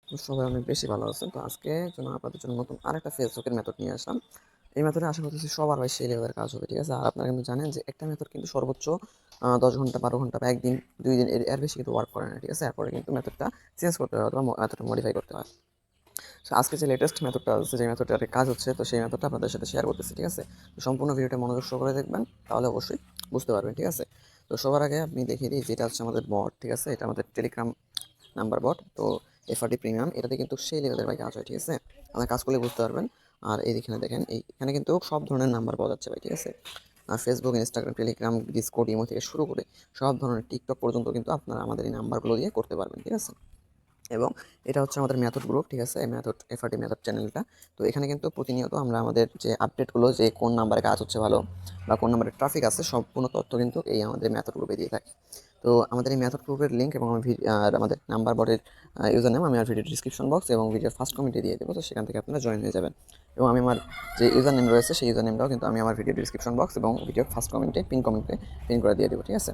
তো সবাই অনেক বেশি ভালো আছেন। তো আজকে জন্য আপনাদের জন্য নতুন আরেকটা ফেসবুকের মেথড নিয়ে আসলাম। এই মেথডে আশা করতেছি সবার ভাই সেই লেভেলের কাজ হবে, ঠিক আছে? আর আপনারা কিন্তু জানেন যে একটা মেথড কিন্তু সর্বোচ্চ 10 ঘন্টা 12 ঘন্টা বা একদিন 2 দিন এর বেশি কিন্তু ওয়ার্ক করে না, ঠিক আছে? এরপরে কিন্তু মেথডটা চেঞ্জ করতে হয় অথবা মেথডটা মডিফাই করতে হয়। তো আজকে যে লেটেস্ট মেথডটা আছে, যে মেথডটার কাজ হচ্ছে, তো সেই মেথডটা আপনাদের সাথে শেয়ার করতেছি, ঠিক আছে? তো সম্পূর্ণ ভিডিওটা মনোযোগ সহকারে দেখবেন, তাহলে অবশ্যই বুঝতে পারবেন, ঠিক আছে? তো সবার আগে আপনি দেখিয়ে দিই, যেটা হচ্ছে আমাদের বট, ঠিক আছে? এটা আমাদের টেলিগ্রাম নাম্বার বট। তো এফআরডি প্রিমিয়াম এটাতে কিন্তু সেই লেভেলের ভাই কাজ হয়, ঠিক আছে? আপনার কাজ করলে বুঝতে পারবেন। আর এইখানে দেখেন, এইখানে কিন্তু সব ধরনের নাম্বার পাওয়া যাচ্ছে ভাই, ঠিক আছে? আর Facebook, Instagram, Telegram, Discord, imo থেকে শুরু করে সব ধরনের টিকটক পর্যন্ত কিন্তু আপনারা আমাদের এই নাম্বারগুলো দিয়ে করতে পারবেন, ঠিক আছে? এবং এটা হচ্ছে আমাদের মেথড গ্রুপ, ঠিক আছে? এই মেথড এফআরটি মেথড চ্যানেলটা। তো এখানে কিন্তু প্রতিনিয়ত আমরা আমাদের যে আপডেটগুলো, যে কোন নাম্বারে কাজ হচ্ছে ভালো বা কোন নাম্বারে ট্রাফিক আছে, সম্পূর্ণ তথ্য কিন্তু এই আমাদের মেথড গ্রুপে দিয়ে থাকি। তো আমাদের এই মেথড গ্রুপের লিঙ্ক এবং আর আমাদের নাম্বার বোর্ডের ইউজার নেম আমি আর ভিডিও ডিসক্রিপশন বক্স এবং ভিডিওর ফার্স্ট কমেন্টে দিয়ে দেবো। তো সেখান থেকে আপনারা জয়েন হয়ে যাবেন। এবং আমি আমার যে ইউজার নেম রয়েছে, সেই ইউজার নেমটাও কিন্তু আমি আমার ভিডিও ডিসক্রিপশন বক্স এবং ভিডিওর ফার্স্ট কমেন্টে পিন করে দিয়ে দেবো, ঠিক আছে?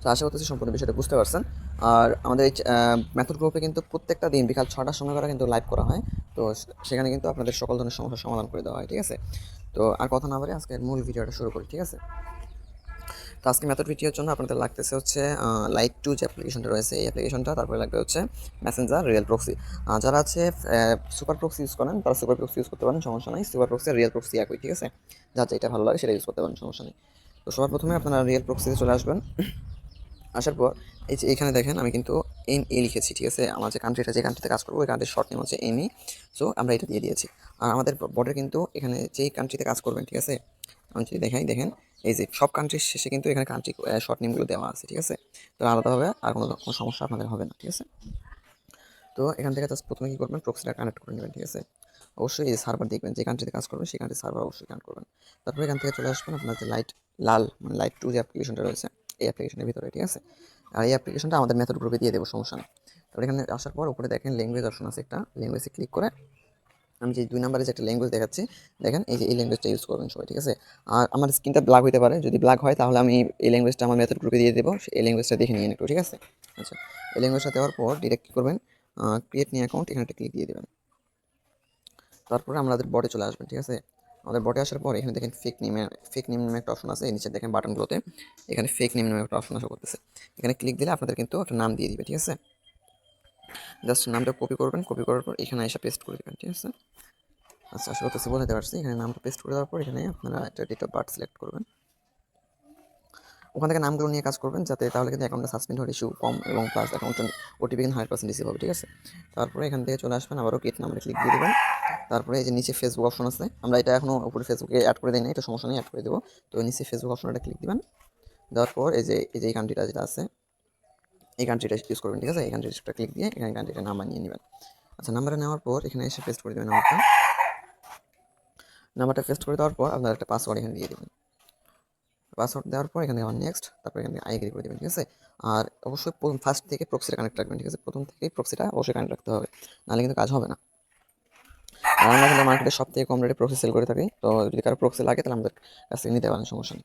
তো আশা করতেছি সম্পূর্ণ বিষয়টা বুঝতে পারছেন। আর আমাদের এই মেথড গ্রুপে কিন্তু প্রত্যেকটা দিন বিকাল 6টার সময় করে কিন্তু লাইভ করা হয়। তো সেখানে কিন্তু আপনাদের সকল ধরনের সমস্যার সমাধান করে দেওয়া হয়, ঠিক আছে? তো আর কথা না বলে আজকের মূল ভিডিওটা শুরু করি, ঠিক আছে? তো আজকে মেথড ভিডিওর জন্য আপনাদের লাগতেছে হচ্ছে লাইট টু যে অ্যাপ্লিকেশনটা রয়েছে, এই অ্যাপ্লিকেশনটা। তারপরে লাগবে হচ্ছে মেসেঞ্জার, রিয়েল প্রক্সি। যারা আছে সুপার প্রক্সি ইউজ করেন, তারা সুপার প্রক্সি ইউজ করতে পারেন, সমস্যা নাই। সুপার প্রক্সি আর রিয়েল প্রক্সি একই, ঠিক আছে? যার যেটা ভালো লাগে সেটা ইউজ করতে পারেন, সমস্যা নেই। তো সবার প্রথমে আপনারা রিয়েল প্রক্সিতে চলে আসবেন। আসার পর এই যে এখানে দেখেন, আমি কিন্তু লিখেছি, ঠিক আছে? আমার যে কান্ট্রিটা, যে কান্ট্রিতে কাজ করবো, ওই কান্ট্রির শর্ট নেম হচ্ছে এমই। সো আমরা এটা দিয়ে দিয়েছি। আর আমাদের বর্ডার কিন্তু এখানে যেই কান্ট্রিতে কাজ করবেন, ঠিক আছে? আমি যদি দেখাই, দেখেন এই যে সব কান্ট্রির শেষে কিন্তু এখানে কান্ট্রি শর্ট নেমগুলো দেওয়া আছে, ঠিক আছে? তো আলাদাভাবে আর কোনো সমস্যা আপনাদের হবে না, ঠিক আছে? তো এখান থেকে জাস্ট প্রথমে কী করবেন, প্রক্সিটা কানেক্ট করে নেবেন, ঠিক আছে? অবশ্যই এই সার্ভার দেখবেন, যে কান্ট্রিতে কাজ করবেন সেই কান্ট্রির সার্ভার অবশ্যই কানেক্ট করবেন। তারপরে এখান থেকে চলে আসবেন আপনার যে লাল মানে লাইট টু যে অ্যাপ্লিকেশনটা রয়েছে, এই অ্যাপ্লিকেশনের ভিতরে, ঠিক আছে? আর এই অ্যাপ্লিকেশনটা আমাদের মেথড গ্রুপে দিয়ে দেবো, সমস্যা নেই। তারপরে এখানে আসার পর উপরে দেখেন ল্যাঙ্গুয়েজ অপশন আছে, একটা ল্যাঙ্গুয়েজে ক্লিক করে আমি যে 2 নাম্বারে যে একটা ল্যাঙ্গুয়েজ দেখাচ্ছি, দেখেন এই যে এই ল্যাঙ্গুয়েজটা ইউজ করবেন সবাই, ঠিক আছে? আর আমার স্ক্রিনটা ব্ল্যাক হতে পারে, যদি ব্ল্যাক হয় তাহলে আমি এই ল্যাঙ্গুয়েজটা আমার মেথড গ্রুপে দিয়ে দেবো, এই ল্যাঙ্গুয়েজটা দেখে নিয়ে একটু, ঠিক আছে? আচ্ছা, এই ল্যাঙ্গুয়েজটা দেওয়ার পর ডিরেক্ট কী করবেন, ক্রিয়েট নিউ অ্যাকাউন্ট, এখানে একটা ক্লিক দিয়ে দেবেন। তারপরে আমাদের বটে চলে আসবেন, ঠিক আছে? আমাদের বটে আসার পর এখানে দেখেন ফেক নেম নামে একটা অপশন আছে, এই নিচে দেখেন বাটনগুলোতে এখানে ফেক নেম নামে একটা অপশন আসা করতেছে। এখানে ক্লিক দিলে আপনাদের কিন্তু একটা নাম দিয়ে দিবে, ঠিক আছে? জাস্ট নামটা কপি করবেন, কপি করার পর এখানে এসে পেস্ট করে দেবেন, ঠিক আছে? আচ্ছা, আশা করতেছি বোঝাতে পারছি। এখানে নামটা পেস্ট করে দেওয়ার পর এখানে আপনারা একটা ডেট অফ বার্থ সিলেক্ট করবেন। ওখান থেকে নামগুলো নিয়ে কাজ করবেন, যাতে তাহলে কিন্তু অ্যাকাউন্টটা সাসপেন্ড হওয়ার ইস্যু কম এবং প্লাস অ্যাকাউন্টটা ওটিপি কিন্তু 100% রিসিভ হবে, ঠিক আছে? তারপরে এখান থেকে চলে আসবেন, আবারও গেট নাম্বারে ক্লিক দিয়ে দেবেন। তারপরে এই যে নিচে ফেসবুক অপশন আছে, আমরা এটা এখনও উপরে ফেসবুকে অ্যাড করে দিই না, এটা সমস্যা নেই, অ্যাড করে দেবো। তো নিচে ফেসবুক অপশনটা ক্লিক দিবেন। দেওয়ার পর এই যে এই কান্ট্রিটা যেটা আছে, এই কান্ট্রিটা ইউজ করবেন, ঠিক আছে? এই কান্ট্রিটা ক্লিক দিয়ে এখানে কান্ট্রিটা নাম্বার নিয়ে নেবেন। আচ্ছা, নাম্বারে নেওয়ার পর এখানে এসে পেস্ট করে দেবেন নাম্বারটা পেস্ট করে দেওয়ার পর আপনার একটা পাসওয়ার্ড এখানে দিয়ে দেবেন। পাসওয়ার্ড দেওয়ার পর এখানে নেক্সট, তারপর এখানে আই এগ্রি করে দেবেন, ঠিক আছে? আর অবশ্যই ফার্স্ট থেকে প্রক্সিটা কানেক্ট রাখবেন, ঠিক আছে? প্রথম থেকেই প্রক্সিটা অবশ্যই কানেক্ট রাখতে হবে, নাহলে কিন্তু কাজ হবে না। আর আমরা কিন্তু মার্কেটে সব থেকে কম রেটে প্রক্সি সেল করে থাকি। তো যদি কারো প্রক্সি লাগে তাহলে আমাদের কাছ থেকে নিতে পারেন, সমস্যা নেই।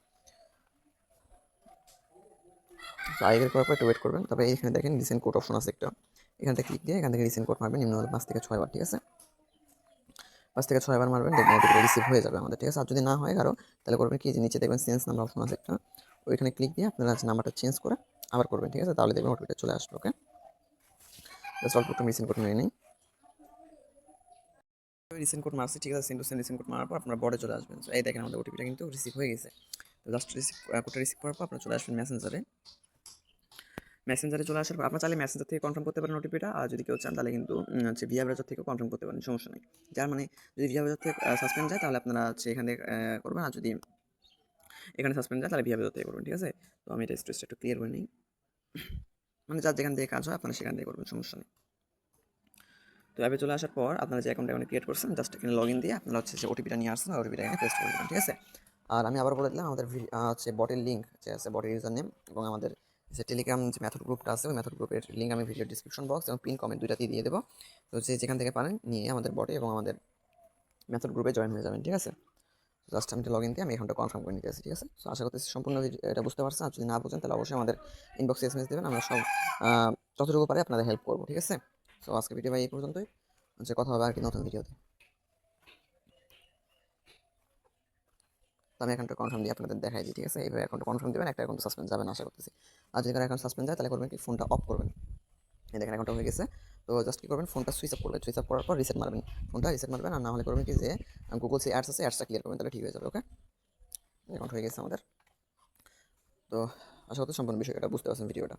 তো আই এগ্রি করার পর একটু ওয়েট করবেন। তারপরে এইখানে দেখেন রিসেন্ট কোড অপশন আছে একটা, এখান থেকে ক্লিক দিয়ে এখান থেকে রিসেন্ট কোড মারবেন, নিম্ন 5 থেকে 6 বার, ঠিক আছে? 5 থেকে 6 বার মারবেন, দেখবেন ওটিপি রিসিভ হয়ে যাবে আমাদের, ঠিক আছে? আর যদি না হয় কারো, তাহলে করবেন কি, যে নিচে দেখবেন চেঞ্জ নাম্বার অপশন আছে একটা, ওইখানে ক্লিক দিয়ে আপনারা নাম্বারটা চেঞ্জ করে আবার করবেন, ঠিক আছে? তাহলে দেখবেন ওটিপিটা চলে আসবে। ওকে, জাস্ট অল্প একটু রিসেন্ট কোড মেরে নিই। রিসেন্ট কোড মারছি, ঠিক আছে? সেন্ড রিসেন্ট কোড মারার পর আপনার বডে চলে আসবেন। এই দেখেন আমাদের ওটিপিটা কিন্তু রিসিভ হয়ে গেছে। তো জাস্ট কোডটা রিসিভ করার পর আপনারা চলে আসবেন মেসেঞ্জারে চলে আসার পর আপনার চাইলে মেসেঞ্জার থেকে কনফার্ম করতে পারেন ওটিপিটা। আর যদি কেউ চান তাহলে কিন্তু হচ্ছে ভিয়া ব্রাউজার থেকেও কনফার্ম করতে পারেন, সমস্যা নেই। যার মানে যদি ভিয়া ব্রাউজার থেকে সাসপেন্ড যায় তাহলে আপনারা হচ্ছে এখান থেকে করবেন, আর যদি এখানে সাসপেন্ড যায় তাহলে ভিয়া ব্রাউজার থেকে করবেন, ঠিক আছে? তো আমি এটা স্ট্রেসটা একটু ক্লিয়ার করে নিই। মানে যার যেখান থেকে কাজ হয় আপনারা সেখান থেকে করবেন, সমস্যা নেই। তো অ্যাপে চলে আসার পর আপনারা যে অ্যাকাউন্ট ক্রিয়েট করছেন, জাস্ট এখানে লগ ইন দিয়ে আপনারা হচ্ছে যে ওটিপিটা নিয়ে আসছেন, ওটিপিটা এখানে পেস্ট করে দেবেন, ঠিক আছে? আর আমি আবার বলে দিলাম, আমাদের হচ্ছে বটের লিঙ্ক যে আছে, বটের ইউজার নেম এবং আমাদের যে টেলিগ্রাম যে মেথড গ্রুপটা আছে, ওই মেথড গ্রুপের লিঙ্ক আমি ভিডিও ডিসক্রিপশন বক্স এবং পিন কমেন্ট দুইটাতেই দিয়ে দেবো। তো যেখান থেকে পারেন নিয়ে আমাদের বটে এবং আমাদের মেথড গ্রুপে জয়েন হয়ে যাবেন, ঠিক আছে? জাস্ট আমি লগ ইন দিয়ে আমি এখানটা কনফার্ম করে নিতে আসি, ঠিক আছে? তো আশা করতেছি সম্পূর্ণ এটা বুঝতে পারছেন। আর যদি না বুঝেন তাহলে অবশ্যই আমাদের ইনবক্সে এসএমএস দেবেন, আমরা সব যতটুকু পারি আপনাদের হেল্প করবো, ঠিক আছে? সো আজকে ভিডিও ভাই এই পর্যন্তই, যে কথা হবে আর কি নতুন ভিডিওতে। তো আমি অ্যাকাউন্টটা কনফার্ম দিয়ে আপনাদের দেখাই দিই, ঠিক আছে? এইভাবে অ্যাকাউন্টটা কনফার্ম দেবেন, একটা অ্যাকাউন্ট সাসপেন্ড যাবে না আশা করতেছি। আর যদি কারো অ্যাকাউন্ট সাসপেন্ড যায় তাহলে করবেন কি, ফোনটা অফ করবেন। এই দেখেন অ্যাকাউন্টটা হয়ে গেছে। তো জাস্ট কি করবেন, ফোনটা সুইচ অফ করবেন, সুইচ অফ করার পর রিসেট মারবেন, ফোনটা রিসেট মারবেন। আর না হলে করবেন কি, যে গুগল সে অ্যাডস আছে, অ্যাডসটা ক্লিয়ার করবেন, তাহলে ঠিক হয়ে যাবে। ওকে, অ্যাকাউন্ট হয়ে গেছে আমাদের। তো আশা করতে সম্পূর্ণ বিষয়টা বুঝতে পারছেন ভিডিওটা।